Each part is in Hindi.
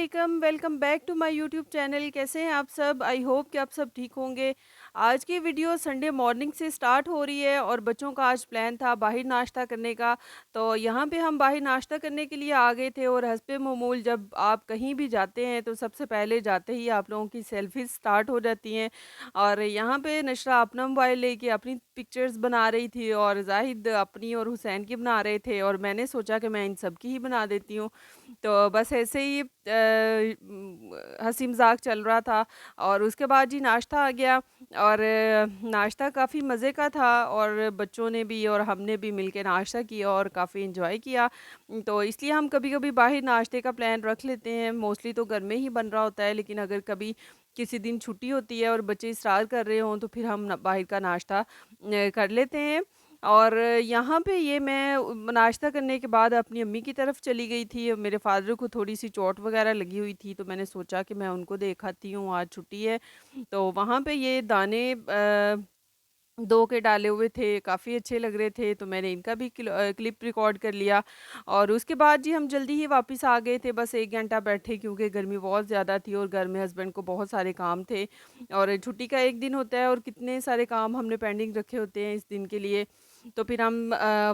अलैक्म, welcome back to my YouTube channel. कैसे हैं आप सब? आई होप कि आप सब ठीक होंगे। आज की वीडियो संडे मॉर्निंग से स्टार्ट हो रही है और बच्चों का आज प्लान था बाहर नाश्ता करने का। तो यहाँ पे हम बाहर नाश्ता करने के लिए आ गए थे और हस्बे मामूल जब आप कहीं भी जाते हैं तो सबसे पहले जाते ही आप लोगों की सेल्फी स्टार्ट हो जाती हैं। और यहाँ पे नशरा अपना मोबाइल लेके अपनी पिक्चर्स बना रही थी और जाहिद अपनी और हुसैन की बना रहे थे और मैंने सोचा कि मैं इन सब की ही बना देती हूँ। तो बस ऐसे ही हँसी मज़ाक चल रहा था और उसके बाद जी नाश्ता आ गया और नाश्ता काफ़ी मज़े का था और बच्चों ने भी और हमने भी मिलके नाश्ता किया और काफ़ी एंजॉय किया। तो इसलिए हम कभी-कभी बाहर नाश्ते का प्लान रख लेते हैं। मोस्टली तो घर में ही बन रहा होता है, लेकिन अगर कभी किसी दिन छुट्टी होती है और बच्चे इसरार कर रहे हों तो फिर हम बाहर का नाश्ता कर लेते हैं। और यहाँ पे ये मैं नाश्ता करने के बाद अपनी अम्मी की तरफ चली गई थी। मेरे फ़ादर को थोड़ी-सी चोट वग़ैरह लगी हुई थी, तो मैंने सोचा कि मैं उनको देख आती हूँ, आज छुट्टी है। तो वहाँ पे ये दाने 2 के डाले हुए थे, काफ़ी अच्छे लग रहे थे, तो मैंने इनका भी क्लिप रिकॉर्ड कर लिया। और उसके बाद जी हम जल्दी ही वापस आ गए थे, बस 1 घंटा बैठे क्योंकि गर्मी बहुत ज़्यादा थी और घर में हस्बैंड को बहुत सारे काम थे। और छुट्टी का 1 दिन होता है और कितने सारे काम हमने पेंडिंग रखे होते हैं इस दिन के लिए। तो फिर हम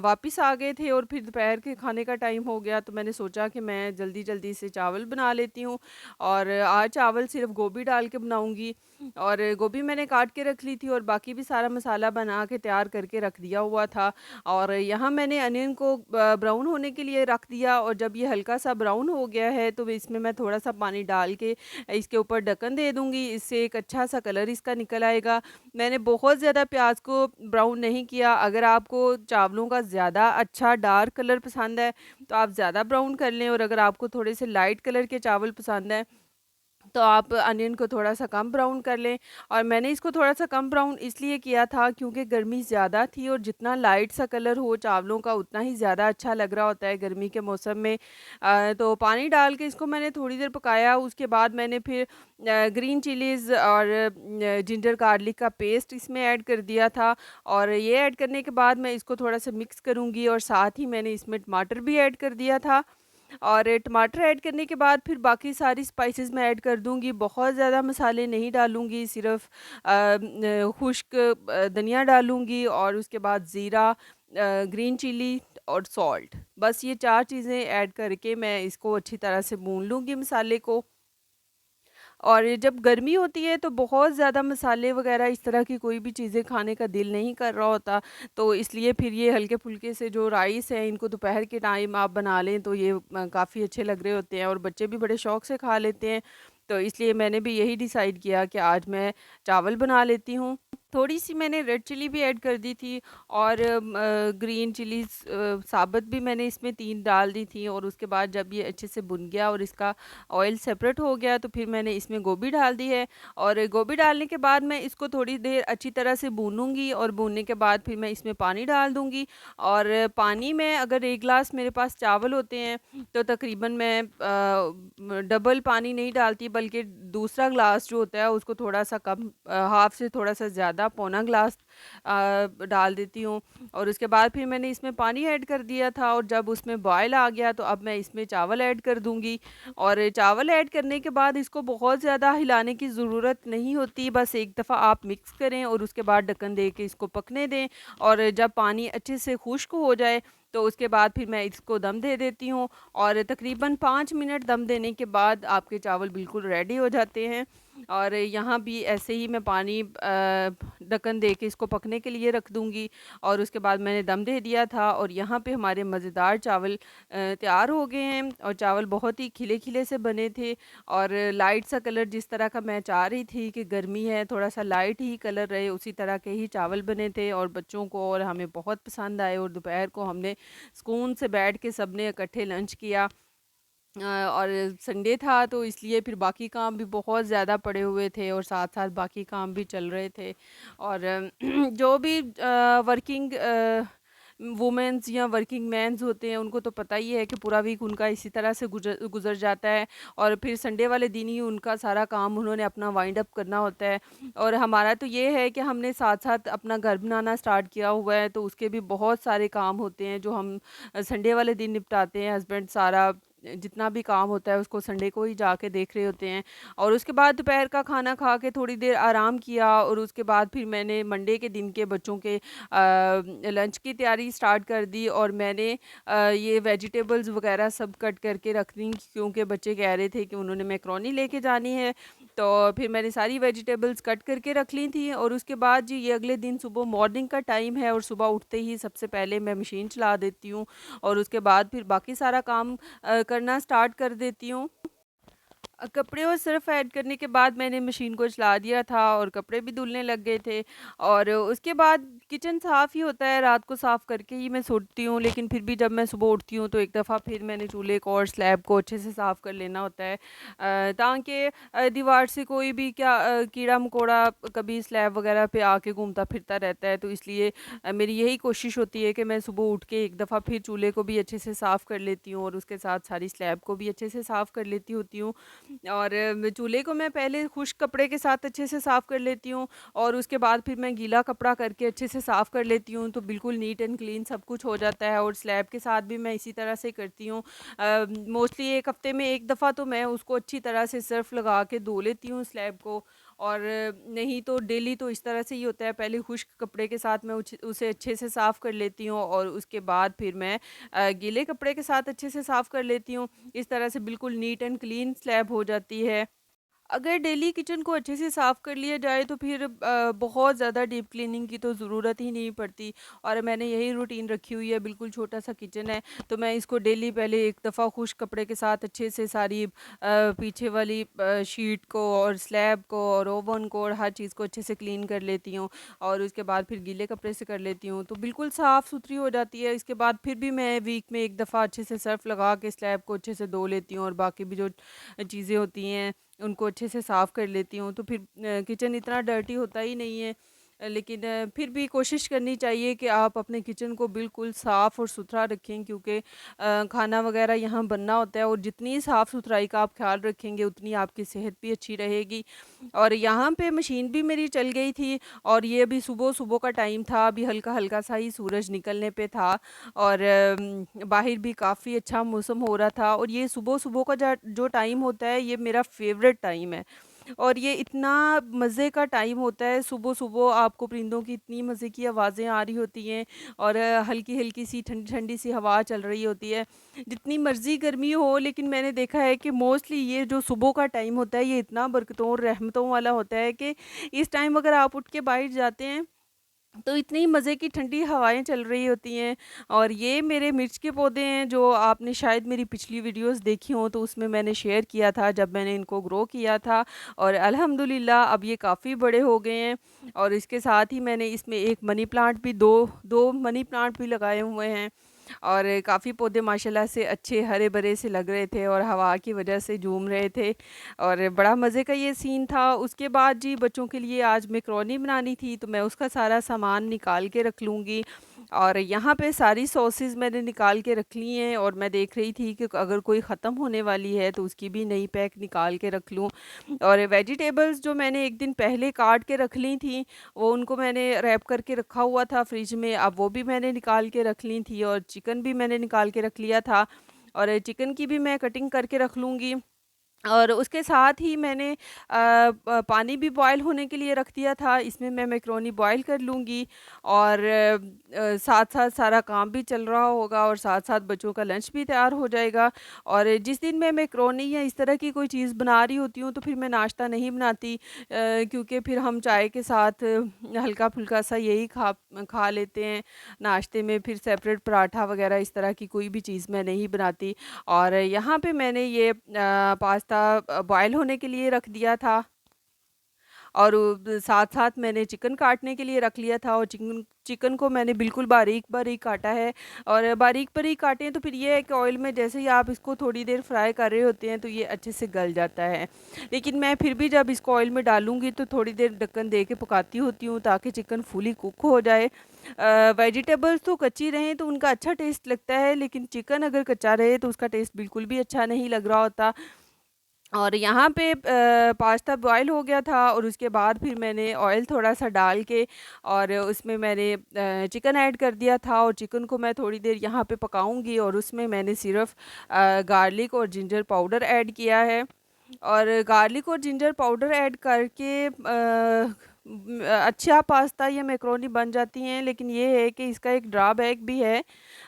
वापस आ गए थे और फिर दोपहर के खाने का टाइम हो गया, तो मैंने सोचा कि मैं जल्दी-जल्दी से चावल बना लेती हूँ। और आज चावल सिर्फ़ गोभी डाल के बनाऊँगी और गोभी मैंने काट के रख ली थी और बाकी भी सारा मसाला बना के तैयार करके रख दिया हुआ था। और यहाँ मैंने अनियन को ब्राउन होने के लिए रख दिया और जब ये हल्का-सा ब्राउन हो गया है, तो इसमें मैं थोड़ा-सा पानी डाल के इसके ऊपर ढक्कन दे दूँगी, इससे एक अच्छा-सा कलर इसका निकल आएगा। मैंने बहुत ज़्यादा प्याज़ को ब्राउन नहीं किया, अगर आपको चावलों का ज़्यादा अच्छा डार्क कलर पसंद है, तो आप ज़्यादा ब्राउन कर लें और अगर आपको थोड़े से लाइट कलर के चावल पसंद हैं, तो आप अनियन को थोड़ा-सा कम ब्राउन कर लें। और मैंने इसको थोड़ा-सा कम ब्राउन इसलिए किया था क्योंकि गर्मी ज़्यादा थी और जितना लाइट सा कलर हो चावलों का उतना ही ज़्यादा अच्छा लग रहा होता है गर्मी के मौसम में। तो पानी डाल के इसको मैंने थोड़ी देर पकाया, उसके बाद मैंने फिर ग्रीन चिलीज़ और जिंजर गार्लिक का पेस्ट इसमें ऐड कर दिया था। और ये ऐड करने के बाद मैं इसको थोड़ा-सा मिक्स करूँगी और साथ ही मैंने इसमें टमाटर भी ऐड कर दिया था। और टमाटर ऐड करने के बाद फिर बाकी सारी स्पाइसेस मैं ऐड कर दूँगी। बहुत ज़्यादा मसाले नहीं डालूँगी, सिर्फ़ खुश्क धनिया डालूँगी और उसके बाद ज़ीरा, ग्रीन चिली और सॉल्ट। बस ये 4 चीज़ें ऐड करके मैं इसको अच्छी तरह से भून लूँगी मसाले को। और ये जब गर्मी होती है तो बहुत ज़्यादा मसाले वग़ैरह इस तरह की कोई भी चीज़ें खाने का दिल नहीं कर रहा होता, तो इसलिए फिर ये हल्के-फुल्के से जो राइस हैं इनको दोपहर के टाइम आप बना लें तो ये काफ़ी अच्छे लग रहे होते हैं और बच्चे भी बड़े शौक से खा लेते हैं। तो इसलिए मैंने भी यही डिसाइड किया कि आज मैं चावल बना लेती हूँ। थोड़ी-सी मैंने रेड चिली भी ऐड कर दी थी और ग्रीन चिलीज़ साबुत भी मैंने इसमें 3 डाल दी थी और उसके बाद जब ये अच्छे से भुन गया और इसका ऑयल सेपरेट हो गया तो फिर मैंने इसमें गोभी डाल दी है। और गोभी डालने के बाद मैं इसको थोड़ी देर अच्छी तरह से भूनूँगी और भूनने के बाद फिर मैं इसमें पानी डाल दूँगी। और पानी में अगर 1 ग्लास मेरे पास चावल होते हैं तो तकरीबन मैं डबल पानी नहीं डालती, बल्कि दूसरा ग्लास जो होता है उसको थोड़ा-सा कम, हाफ़ से थोड़ा-सा ज़्यादा पौना ग्लास डाल देती हूँ। और उसके बाद फिर मैंने इसमें पानी ऐड कर दिया था और जब उसमें बॉयल आ गया तो अब मैं इसमें चावल ऐड कर दूँगी। और चावल ऐड करने के बाद इसको बहुत ज़्यादा हिलाने की ज़रूरत नहीं होती, बस एक दफ़ा आप मिक्स करें और उसके बाद ढक्कन दे के इसको पकने दें। और जब पानी अच्छे से खुश्क हो जाए तो उसके बाद फिर मैं इसको दम दे देती हूँ और तकरीबन 5 मिनट दम देने के बाद आपके चावल बिल्कुल रेडी हो जाते हैं। और यहाँ भी ऐसे ही मैं पानी ढक्कन दे के इसको पकने के लिए रख दूँगी और उसके बाद मैंने दम दे दिया था और यहाँ पे हमारे मज़ेदार चावल तैयार हो गए हैं। और चावल बहुत ही खिले-खिले से बने थे और लाइट सा कलर जिस तरह का मैं चाह रही थी कि गर्मी है, थोड़ा-सा लाइट ही कलर रहे, उसी तरह के ही चावल बने थे और बच्चों को और हमें बहुत पसंद आए और दोपहर को हमने सुकून से बैठ के सबने इकट्ठे लंच किया। और संडे था तो इसलिए फिर बाकी काम भी बहुत ज़्यादा पड़े हुए थे और साथ-साथ बाकी काम भी चल रहे थे। और जो भी वर्किंग वुमेन्स या वर्किंग मेन्स होते हैं उनको तो पता ही है कि पूरा वीक उनका इसी तरह से गुज़र गुज़र जाता है और फिर संडे वाले दिन ही उनका सारा काम उन्होंने अपना वाइंड अप करना होता है। और हमारा तो ये है कि हमने साथ-साथ अपना घर बनाना स्टार्ट किया हुआ है, तो उसके भी बहुत सारे काम होते हैं जो हम संडे वाले दिन निपटाते हैं। हस्बैंड सारा जितना भी काम होता है उसको संडे को ही जाके देख रहे होते हैं। और उसके बाद दोपहर का खाना खा के थोड़ी देर आराम किया और उसके बाद फिर मैंने मंडे के दिन के बच्चों के लंच की तैयारी स्टार्ट कर दी। और मैंने ये वेजिटेबल्स वगैरह सब कट करके रख दी, क्योंकि बच्चे कह रहे थे कि उन्होंने मैक्रोनी लेके जानी है। तो फिर मैंने सारी वेजिटेबल्स कट करके रख ली थी। और उसके बाद जी ये अगले दिन सुबह मॉर्निंग का टाइम है और सुबह उठते ही सबसे पहले मैं मशीन चला देती हूँ और उसके बाद फिर बाकी सारा काम करना स्टार्ट कर देती हूँ। कपड़े और सर्फ़ ऐड करने के बाद मैंने मशीन को चला दिया था और कपड़े भी धुलने लग गए थे। और उसके बाद किचन साफ़ ही होता है, रात को साफ़ करके ही मैं सोती हूँ, लेकिन फिर भी जब मैं सुबह उठती हूँ तो एक दफ़ा फिर मैंने चूल्हे को और स्लैब को अच्छे से साफ़ कर लेना होता है, ताकि दीवार से कोई भी क्या कीड़ा-मकोड़ा कभी स्लैब वग़ैरह पे आके घूमता फिरता रहता है। तो इसलिए मेरी यही कोशिश होती है कि मैं सुबह उठ के एक दफ़ा फिर चूल्हे को भी अच्छे से साफ़ कर लेती हूँ और उसके साथ सारी स्लैब को भी अच्छे से साफ़ कर लेती होती हूँ। और चूल्हे को मैं पहले खुश्क कपड़े के साथ अच्छे से साफ़ कर लेती हूँ और उसके बाद फिर मैं गीला कपड़ा करके अच्छे से साफ़ कर लेती हूँ, तो बिल्कुल नीट एंड क्लीन सब कुछ हो जाता है। और स्लैब के साथ भी मैं इसी तरह से करती हूँ। मोस्टली 1 हफ़्ते में 1 दफ़ा तो मैं उसको अच्छी तरह से सर्फ़ लगा के धो लेती हूँ स्लैब को। और नहीं तो डेली तो इस तरह से ही होता है, पहले खुश्क कपड़े के साथ मैं उसे अच्छे से साफ़ कर लेती हूँ और उसके बाद फिर मैं गीले कपड़े के साथ अच्छे से साफ़ कर लेती हूँ। इस तरह से बिल्कुल नीट एंड क्लीन स्लैब हो जाती है। अगर डेली किचन को अच्छे से साफ़ कर लिया जाए तो फिर बहुत ज़्यादा डीप क्लीनिंग की तो ज़रूरत ही नहीं पड़ती। और मैंने यही रूटीन रखी हुई है, बिल्कुल छोटा-सा किचन है, तो मैं इसको डेली पहले एक दफ़ा खुश्क कपड़े के साथ अच्छे से सारी पीछे वाली शीट को और स्लैब को और ओवन को और हर चीज़ को अच्छे से क्लीन कर लेती हूँ और उसके बाद फिर गीले कपड़े से कर लेती हूँ, तो बिल्कुल साफ़-सुथरी हो जाती है। इसके बाद फिर भी मैं वीक में एक दफ़ा अच्छे से सर्फ़ लगा के स्लैब को अच्छे से धो लेती हूँ और बाकी भी जो चीज़ें होती हैं उनको अच्छे से साफ़ कर लेती हूँ, तो फिर किचन इतना डर्टी होता ही नहीं है। लेकिन फिर भी कोशिश करनी चाहिए कि आप अपने किचन को बिल्कुल साफ़ और सुथरा रखें, क्योंकि खाना वग़ैरह यहाँ बनना होता है और जितनी साफ़-सुथराई का आप ख़्याल रखेंगे उतनी आपकी सेहत भी अच्छी रहेगी। और यहाँ पे मशीन भी मेरी चल गई थी और ये अभी सुबह-सुबह का टाइम था, अभी हल्का-हल्का सा ही सूरज निकलने पे था और बाहर भी काफ़ी अच्छा मौसम हो रहा था। और ये सुबह-सुबह का जो टाइम होता है ये मेरा फ़ेवरेट टाइम है। और ये इतना मज़े का टाइम होता है, सुबह-सुबह आपको परिंदों की इतनी मज़े की आवाज़ें आ रही होती हैं और हल्की-हल्की सी ठंडी-ठंडी सी हवा चल रही होती है। जितनी मर्ज़ी गर्मी हो, लेकिन मैंने देखा है कि मोस्टली ये जो सुबह का टाइम होता है ये इतना बरकतों और रहमतों वाला होता है कि इस टाइम अगर आप उठ के बाहर जाते हैं तो इतनी मज़े की ठंडी हवाएँ चल रही होती हैं। और ये मेरे मिर्च के पौधे हैं, जो आपने शायद मेरी पिछली वीडियोज़ देखी हों तो उसमें मैंने शेयर किया था जब मैंने इनको ग्रो किया था। और अल्हम्दुलिल्लाह अब ये काफ़ी बड़े हो गए हैं। और इसके साथ ही मैंने इसमें एक मनी प्लांट भी दो मनी प्लांट भी लगाए हुए हैं। और काफ़ी पौधे माशाल्लाह से अच्छे हरे-भरे से लग रहे थे और हवा की वजह से झूम रहे थे और बड़ा मज़े का ये सीन था। उसके बाद जी बच्चों के लिए आज मैकरोनी बनानी थी, तो मैं उसका सारा सामान निकाल के रख लूँगी। और यहाँ पे सारी सॉसेज़ मैंने निकाल के रख ली हैं और मैं देख रही थी कि अगर कोई ख़त्म होने वाली है तो उसकी भी नई पैक निकाल के रख लूँ। और वेजिटेबल्स जो मैंने 1 दिन पहले काट के रख ली थी, वो उनको मैंने रैप करके रखा हुआ था फ्रिज में, अब वो भी मैंने निकाल के रख ली थी। और चिकन भी मैंने निकाल के रख लिया था और चिकन की भी मैं कटिंग करके रख लूँगी। और उसके साथ ही मैंने पानी भी बॉयल होने के लिए रख दिया था, इसमें मैं मैकरोनी बॉयल कर लूँगी और साथ-साथ सारा काम भी चल रहा होगा और साथ-साथ बच्चों का लंच भी तैयार हो जाएगा। और जिस दिन मैं मैकरोनी या इस तरह की कोई चीज़ बना रही होती हूँ तो फिर मैं नाश्ता नहीं बनाती, क्योंकि फिर हम चाय के साथ हल्का-फुल्का सा यही खा खा लेते हैं नाश्ते में, फिर सेपरेट पराठा वग़ैरह इस तरह की कोई भी चीज़ मैं नहीं बनाती। और यहाँ पे मैंने ये पास्ता बॉयल होने के लिए रख दिया था और साथ-साथ मैंने चिकन काटने के लिए रख लिया था और चिकन चिकन को मैंने बिल्कुल बारीक-बारीक काटा है। और बारीक-बारीक काटे हैं तो फिर ये है कि ऑयल में जैसे ही आप इसको थोड़ी देर फ्राई कर रहे होते हैं तो ये अच्छे से गल जाता है। लेकिन मैं फिर भी जब इसको ऑयल में डालूँगी तो थोड़ी देर ढक्कन दे के पकाती होती हूँ ताकि चिकन फुली कुक हो जाए। वेजिटेबल्स तो कच्ची रहें तो उनका अच्छा टेस्ट लगता है, लेकिन चिकन अगर कच्चा रहे तो उसका टेस्ट बिल्कुल भी अच्छा नहीं लग रहा होता। और यहाँ पे पास्ता बॉयल हो गया था और उसके बाद फिर मैंने ऑयल थोड़ा-सा डाल के और उसमें मैंने चिकन ऐड कर दिया था और चिकन को मैं थोड़ी देर यहाँ पे पकाऊँगी और उसमें मैंने सिर्फ़ गार्लिक और जिंजर पाउडर ऐड किया है। और गार्लिक और जिंजर पाउडर ऐड करके अच्छा पास्ता या मैक्रोनी बन जाती हैं, लेकिन ये है कि इसका एक ड्रॉबैक भी है,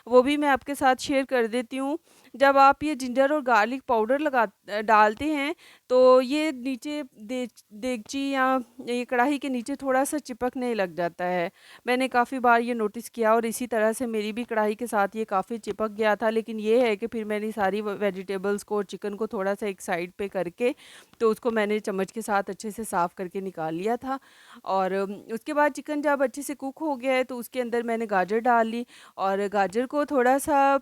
वो भी मैं आपके साथ शेयर कर देती हूँ। जब आप ये जिंजर और गार्लिक पाउडर डालते हैं, तो ये नीचे देगची या ये कढ़ाई के नीचे थोड़ा-सा चिपकने लग जाता है। मैंने काफ़ी बार ये नोटिस किया और इसी तरह से मेरी भी कढ़ाई के साथ ये काफ़ी चिपक गया था, लेकिन ये है कि फिर मैंने सारी वेजिटेबल्स को और चिकन को थोड़ा-सा एक साइड पे करके, तो उसको मैंने चम्मच के साथ अच्छे से साफ़ करके निकाल लिया था। और उसके बाद चिकन जब अच्छे से कुक हो गया है, तो उसके अंदर मैंने गाजर डाल ली और गाजर को थोड़ा-सा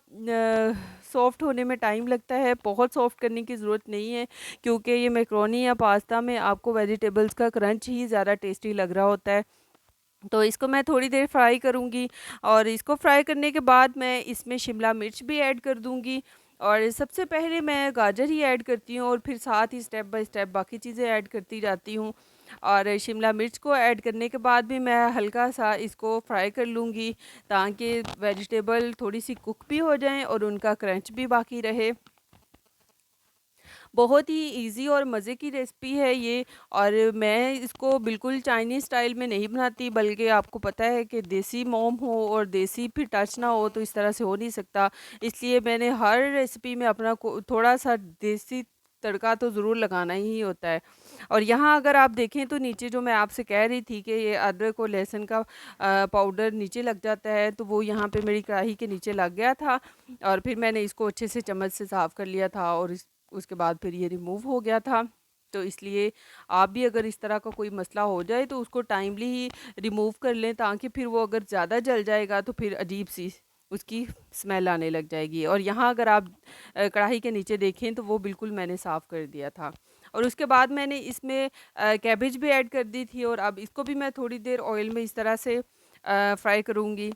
सॉफ्ट होने में टाइम लगता है, बहुत सॉफ्ट करने की ज़रूरत नहीं है, क्योंकि ये मैक्रोनी या पास्ता में आपको वेजिटेबल्स का क्रंच ही ज़्यादा टेस्टी लग रहा होता है। तो इसको मैं थोड़ी देर फ्राई करूँगी और इसको फ्राई करने के बाद मैं इसमें शिमला मिर्च भी ऐड कर दूँगी और सबसे पहले मैं गाजर ही ऐड करती हूँ और फिर साथ ही स्टेप बाय स्टेप बाकी चीज़ें ऐड करती जाती हूँ। और शिमला मिर्च को ऐड करने के बाद भी मैं हल्का-सा इसको फ्राई कर लूँगी, ताकि वेजिटेबल थोड़ी-सी कुक भी हो जाएँ और उनका क्रंच भी बाकी रहे। बहुत ही ईज़ी और मज़े की रेसिपी है ये और मैं इसको बिल्कुल चाइनीज़ स्टाइल में नहीं बनाती, बल्कि आपको पता है कि देसी मोम हो और देसी फिर टच ना हो तो इस तरह से हो नहीं सकता। इसलिए मैंने हर रेसिपी में अपना को थोड़ा-सा देसी तड़का तो ज़रूर लगाना ही होता है। और यहाँ अगर आप देखें तो नीचे जो मैं आपसे कह रही थी कि ये अदरक और लहसुन का पाउडर नीचे लग जाता है, तो वो यहाँ पे मेरी कढ़ाई के नीचे लग गया था और फिर मैंने इसको अच्छे से चम्मच से साफ़ कर लिया था और उसके बाद फिर ये रिमूव हो गया था। तो इसलिए आप भी अगर इस तरह का कोई मसला हो जाए तो उसको टाइमली ही रिमूव कर लें, ताकि फिर वो अगर ज़्यादा जल जाएगा तो फिर अजीब-सी उसकी स्मेल आने लग जाएगी। और यहाँ अगर आप कढ़ाई के नीचे देखें तो वो बिल्कुल मैंने साफ़ कर दिया था। और उसके बाद मैंने इसमें कैबेज भी ऐड कर दी थी और अब इसको भी मैं थोड़ी देर ऑयल में इस तरह से फ्राई करूँगी।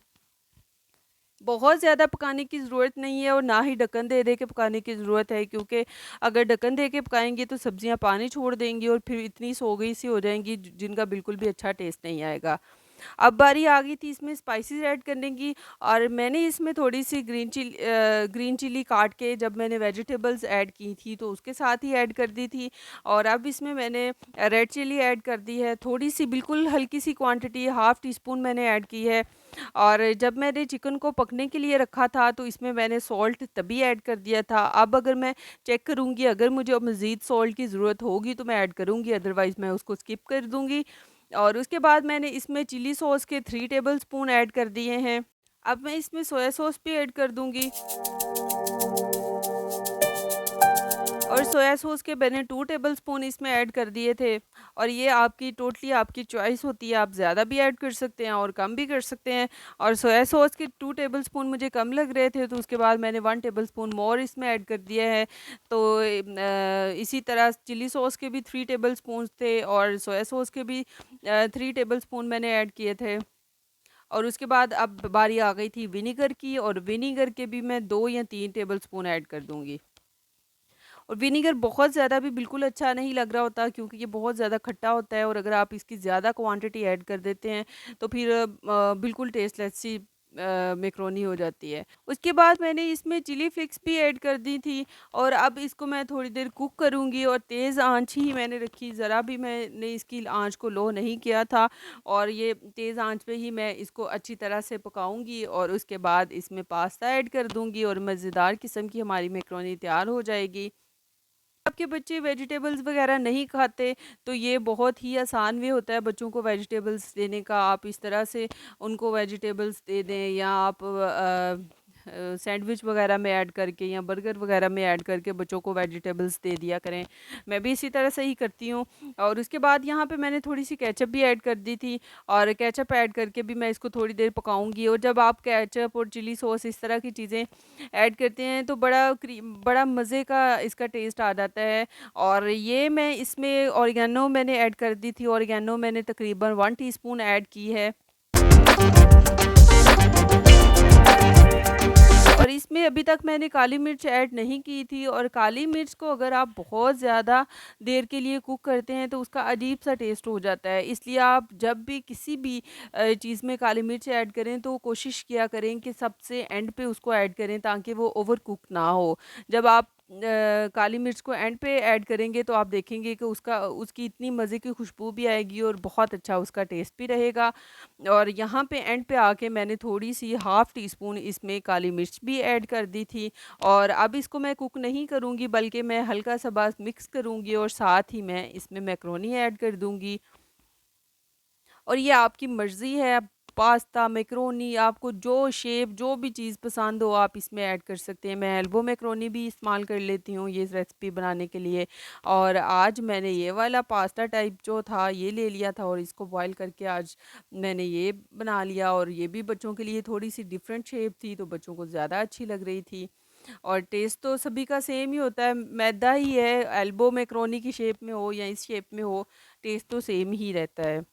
बहुत ज़्यादा पकाने की ज़रूरत नहीं है और ना ही ढक्कन दे के पकाने की ज़रूरत है, क्योंकि अगर ढक्कन दे के पकाएँगे तो सब्ज़ियाँ पानी छोड़ देंगी और फिर इतनी सौगई सी हो जाएँगी जिनका बिल्कुल भी अच्छा टेस्ट नहीं आएगा। अब बारी आ गई थी इसमें स्पाइसेस ऐड करने की और मैंने इसमें थोड़ी-सी ग्रीन चिली काट के जब मैंने वेजिटेबल्स ऐड की थी तो उसके साथ ही ऐड कर दी थी और अब इसमें मैंने रेड चिली ऐड कर दी है, थोड़ी-सी बिल्कुल हल्की-सी क्वांटिटी हाफ़ टी स्पून मैंने ऐड की है। और जब मैंने चिकन को पकने के लिए रखा था तो इसमें मैंने सॉल्ट तभी ऐड कर दिया था। अब अगर मैं चेक करूँगी, अगर मुझे मज़ीद सॉल्ट की ज़रूरत होगी तो मैं ऐड करूँगी, अदरवाइज़ मैं उसको स्किप कर दूँगी। और उसके बाद मैंने इसमें चिली सॉस के 3 टेबलस्पून ऐड कर दिए हैं। अब मैं इसमें सोया सॉस भी ऐड कर दूँगी। और सोया सॉस के मैंने 2 टेबलस्पून इसमें ऐड कर दिए थे और ये आपकी टोटली आपकी चॉइस होती है, आप ज़्यादा भी ऐड कर सकते हैं और कम भी कर सकते हैं। और सोया सॉस के 2 टेबलस्पून मुझे कम लग रहे थे, तो उसके बाद मैंने 1 टेबलस्पून मोर इसमें ऐड कर दिया है। तो इसी तरह चिली सॉस के भी 3 टेबलस्पून्स थे और सोया सॉस के भी 3 टेबलस्पून मैंने ऐड किए थे। और उसके बाद अब बारी आ गई थी विनेगर की और विनेगर के भी मैं 2 या 3 टेबलस्पून ऐड कर दूँगी। और विनेगर बहुत ज़्यादा भी बिल्कुल अच्छा नहीं लग रहा होता, क्योंकि ये बहुत ज़्यादा खट्टा होता है और अगर आप इसकी ज़्यादा क्वांटिटी ऐड कर देते हैं तो फिर बिल्कुल टेस्टलेस सी मैक्रोनी हो जाती है। उसके बाद मैंने इसमें चिली फ्लेक्स भी ऐड कर दी थी और अब इसको मैं थोड़ी देर कुक करूँगी और तेज़ आंच ही मैंने रखी, ज़रा भी मैंने इसकी आंच को लो नहीं किया था और ये तेज़ आंच पे ही मैं इसको अच्छी तरह से पकाऊंगी और उसके बाद इसमें पास्ता ऐड कर दूंगी और मज़ेदार किस्म की हमारी मैक्रोनी तैयार हो जाएगी। आपके बच्चे वेजिटेबल्स वगैरह नहीं खाते, तो ये बहुत ही आसान वे होता है बच्चों को वेजिटेबल्स देने का। आप इस तरह से उनको वेजिटेबल्स दे दें या आप सैंडविच वगैरह में ऐड करके या बर्गर वगैरह में ऐड करके बच्चों को वेजिटेबल्स दे दिया करें। मैं भी इसी तरह से ही करती हूँ। और उसके बाद यहाँ पे मैंने थोड़ी-सी केचअप भी ऐड कर दी थी और केचअप ऐड करके भी मैं इसको थोड़ी देर पकाऊँगी और जब आप केचअप और चिली सॉस इस तरह की चीज़ें ऐड करते हैं तो बड़ा मज़े का इसका टेस्ट आ जाता है। और ये मैं इसमें ऑरिगेनो मैंने ऐड कर दी थी, ऑरिगेनो मैंने तकरीबन 1 टीस्पून ऐड की है। और इसमें अभी तक मैंने काली मिर्च ऐड नहीं की थी और काली मिर्च को अगर आप बहुत ज़्यादा देर के लिए कुक करते हैं तो उसका अजीब-सा टेस्ट हो जाता है। इसलिए आप जब भी किसी भी चीज़ में काली मिर्च ऐड करें तो कोशिश किया करें कि सबसे एंड पे उसको ऐड करें ताकि वो ओवर कुक ना हो। जब आप काली मिर्च को एंड पे ऐड करेंगे तो आप देखेंगे कि उसका उसकी इतनी मज़े की खुशबू भी आएगी और बहुत अच्छा उसका टेस्ट भी रहेगा। और यहाँ पे एंड पे आके मैंने थोड़ी-सी हाफ़ टी स्पून इसमें काली मिर्च भी ऐड कर दी थी और अब इसको मैं कुक नहीं करूँगी बल्कि मैं हल्का-सा बस मिक्स करूँगी और साथ ही मैं इसमें मैकरोनी ऐड कर दूँगी। और ये आपकी मर्ज़ी है, आप पास्ता, मैकरोनी आपको जो शेप, जो भी चीज़ पसंद हो आप इसमें ऐड कर सकते हैं। मैं एल्बो मैकरोनी भी इस्तेमाल कर लेती हूँ ये रेसिपी बनाने के लिए और आज मैंने ये वाला पास्ता टाइप जो था ये ले लिया था और इसको बॉयल करके आज मैंने ये बना लिया और ये भी बच्चों के लिए थोड़ी-सी डिफरेंट शेप थी तो बच्चों को ज़्यादा अच्छी लग रही थी। और टेस्ट तो सभी का सेम ही होता है, मैदा ही है, एल्बो मैकरोनी की शेप में हो या इस शेप में हो, टेस्ट तो सेम ही रहता है।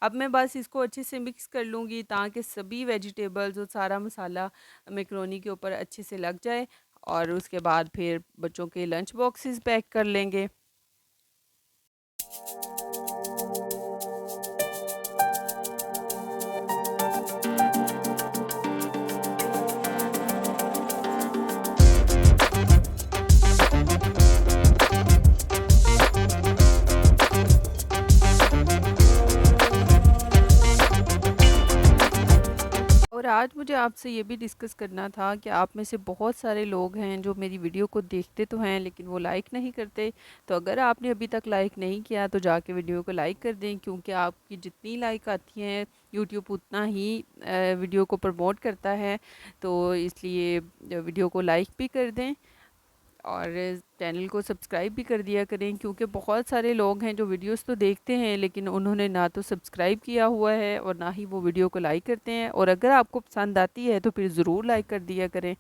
अब मैं बस इसको अच्छे से मिक्स कर लूँगी ताकि सभी वेजिटेबल्स और सारा मसाला मैकरोनी के ऊपर अच्छे से लग जाए और उसके बाद फिर बच्चों के लंच बॉक्सेस पैक कर लेंगे। और आज मुझे आपसे ये भी डिस्कस करना था कि आप में से बहुत सारे लोग हैं जो मेरी वीडियो को देखते तो हैं लेकिन वो लाइक नहीं करते। तो अगर आपने अभी तक लाइक नहीं किया तो जाके वीडियो को लाइक कर दें क्योंकि आपकी जितनी लाइक आती हैं यूट्यूब उतना ही वीडियो को प्रमोट करता है। तो इसलिए वीडियो को लाइक भी कर दें और चैनल को सब्सक्राइब भी कर दिया करें क्योंकि बहुत सारे लोग हैं जो वीडियोस तो देखते हैं लेकिन उन्होंने ना तो सब्सक्राइब किया हुआ है और ना ही वो वीडियो को लाइक करते हैं और अगर आपको पसंद आती है तो फिर ज़रूर लाइक कर दिया करें।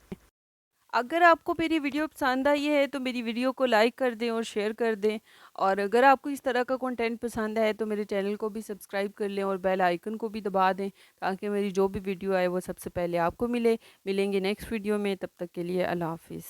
अगर आपको मेरी वीडियो पसंद आई है तो मेरी वीडियो को लाइक कर दें और शेयर कर दें और अगर आपको इस तरह का कंटेंट पसंद है तो मेरे चैनल को भी सब्सक्राइब कर लें और बेल आइकन को भी दबा दें ताकि मेरी जो भी वीडियो आए वो सबसे पहले आपको मिलेंगे नेक्स्ट वीडियो में। तब तक के लिए अल्लाह हाफिज़।